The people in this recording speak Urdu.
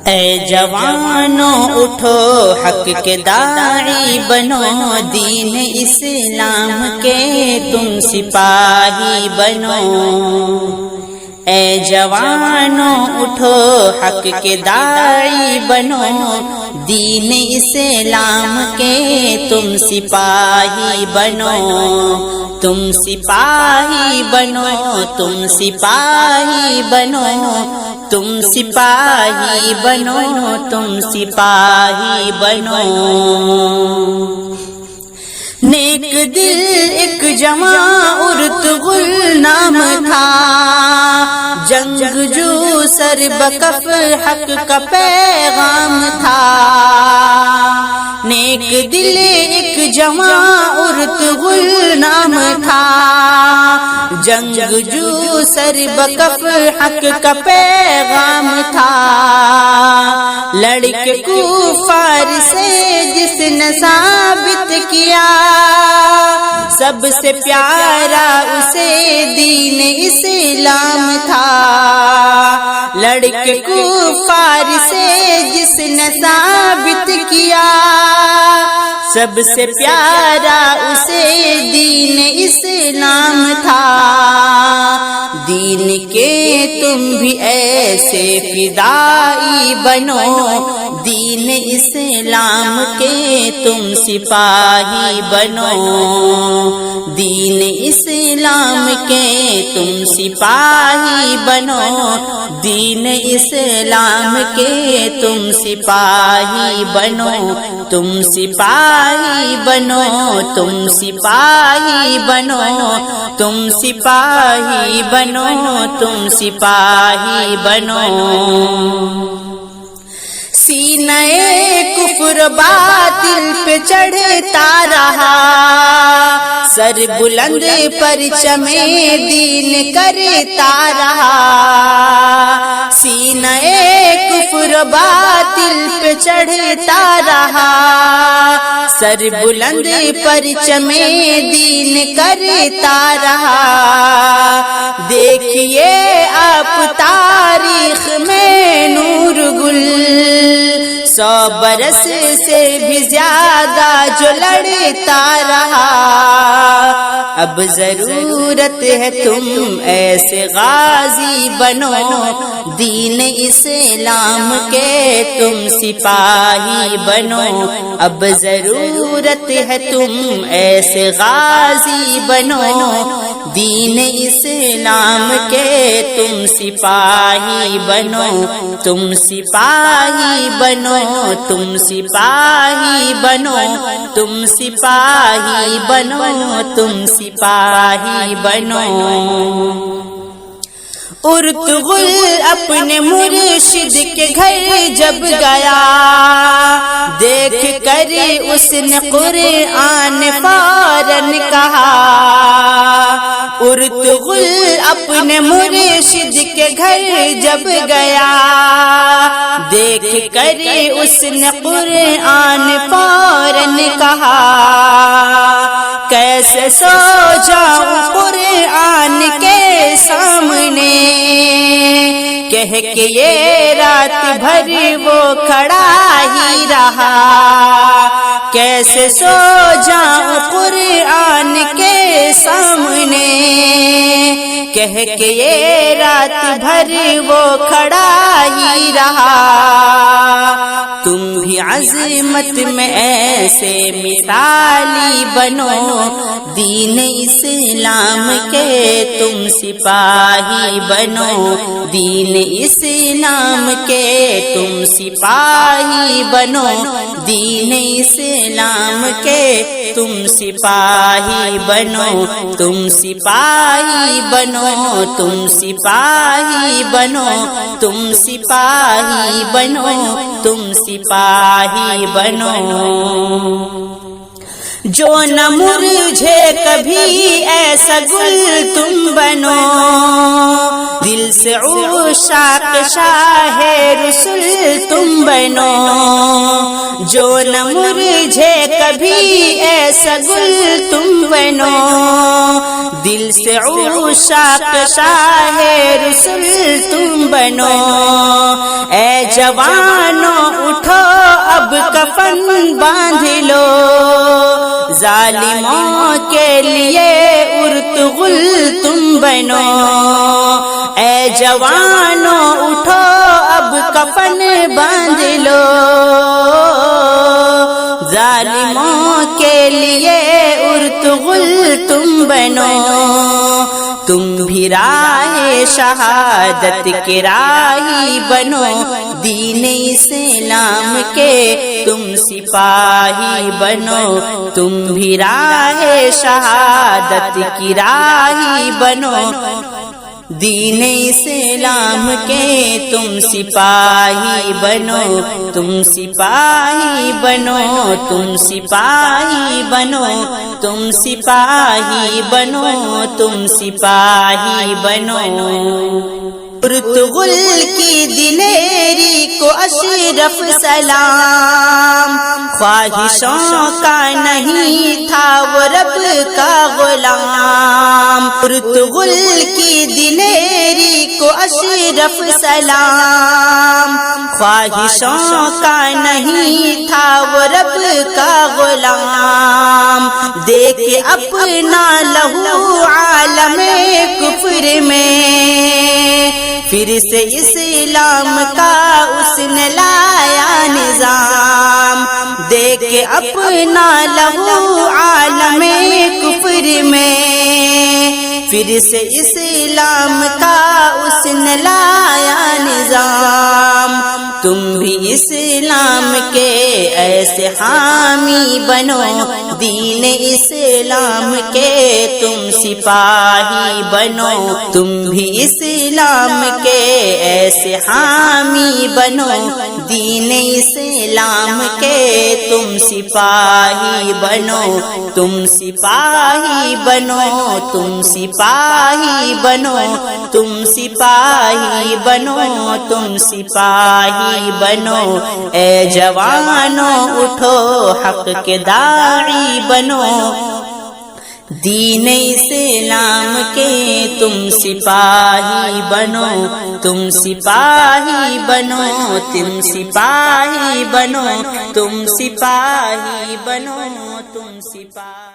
اے جوانوں اٹھو حق کے داعی بنو، دین اسلام کے تم سپاہی بنو۔ اے جوانوں اٹھو حق کے داعی بنو، دین اسلام کے تم سپاہی بنو۔ تم سپاہی بنو، تم سپاہی بنو، تم سپاہی بنو، تم سپاہی بنو۔ نیک دل ایک جواں ارطغرل نام تھا، جنگ جو سر بکف حق کا پیغام تھا۔ نیک دل ایک جواں ارطغرل نام تھا، جنگ جو سر بکف حق کا پیغام تھا۔ لڑکے کفار سے جس نے ثابت کیا، سب سے پیارا اسے دین اسلام تھا۔ لڑکے کفار سے جس نے ثابت کیا، سب سے پیارا اسے دین اسلام تھا۔ دین کے تم بھی ایسے فدائی بنو، دین اسلام کے تم سپاہی بنو۔ دین اسلام کے تم سپاہی بنو، دین اسلام کے تم سپاہی بنو۔ تم سپاہی بنو، تم سپاہی بنو، تم سپاہی بنو، تم سپاہی بنو۔ سینہ کفر باطل پہ چڑھتا رہا، سر بلند پرچم دین کرتا رہا۔ سینہ کفر باطل پہ چڑھتا رہا، سر بلند پرچم دین کرتا رہا۔ دیکھیے آپ تاریخ میں نور گل، 100 برس سے بھی زیادہ جو لڑتا رہا۔ اب ضرورت ہے تم ایسے غازی بنو، دین اسلام کے تم سپاہی بنو۔ اب ضرورت ہے تم ایسے غازی بنو، دین اسلام کے تم سپاہی بنو۔ تم سپاہی بنو، تم سپاہی بنو، تم سپاہی بنو، تم سپاہی بنو۔ ارطغرل اپنے مرشد کے گھر جب گیا، دیکھ کر اس نے قرآن فوراً کہا۔ ارطغرل اپنے مرشد کے گھر جب گیا، دیکھ کر اس نے قرآن فوراً کہا۔ کیسے سو جاؤں قرآن کے سامنے، کہہ کے یہ رات بھر وہ کھڑا ہی رہا۔ کیسے سو جاؤں قرآن کے سامنے، کہہ کے یہ رات بھر وہ کھڑا ہی رہا۔ تم بھی عظمت میں ایسے مثالی بنو، دین اسلام کے تم سپاہی بنو۔ دین اسلام کے تم سپاہی بنو، دین اسلام کے تم سپاہی بنو۔ تم سپاہی بنو، تم سپاہی بنو، تم سپاہی بنو، تم سپاہی بنو۔ جو نہ مرجھے کبھی ایسا گل تم بنو، دل سے عشاق شاہ رسول تم بنو۔ جو نہ مرجھے کبھی ایسا گل تم بنو، دل سے عشاق شاہ رسول تم بنو۔ اے جوانوں اٹھو اب کفن باندھ لو، ظالموں کے لیے ارطغرل تم بنو۔ اے جوانوں اٹھو اب کفن باندھ لو، ظالموں کے لیے ارطغرل تم بنو۔ تم بھی راہ شہادت کے راہی بنو، دین اسلام کے تم سپاہی بنو۔ تم بھی راہ شہادت کی راہی بنو، دین اسلام کے تم سپاہی بنو۔ تم سپاہی بنو، تم سپاہی بنو، تم سپاہی بنو، تم سپاہی بنو۔ ارطغرل کی دلیری کو اشرف سلام، خواہشوں کا نہیں تھا وہ رب کا غلام۔ ارطغرل کی دلیری کو اشرف سلام، خواہشوں کا نہیں تھا وہ رب کا غلام۔ دیکھ اپنا لہو عالم کفر میں، پھر سے اسلام کا اس نے لایا نظام۔ دیکھ اپنا لہو عالم کفر میں، پھر سے اسلام کا اس نے لایا نظام۔ تم بھی اسلام کے ایسے حامی بنو، دین اسلام کے تم سپاہی بنو۔ تم بھی اسلام کے ایسے حامی بنو، دین اسلام کے تم سپاہی بنو۔ تم سپاہی بنو، تم سپاہی بنو، تم سپاہی بنو، تم سپاہی بنو۔ اے جوانوں اٹھو حق کے داعی بنو، دین اسلام کے تم سپاہی بنو۔ تم سپاہی بنو، تم سپاہی بنو، تم سپاہی بنو، تم سپاہی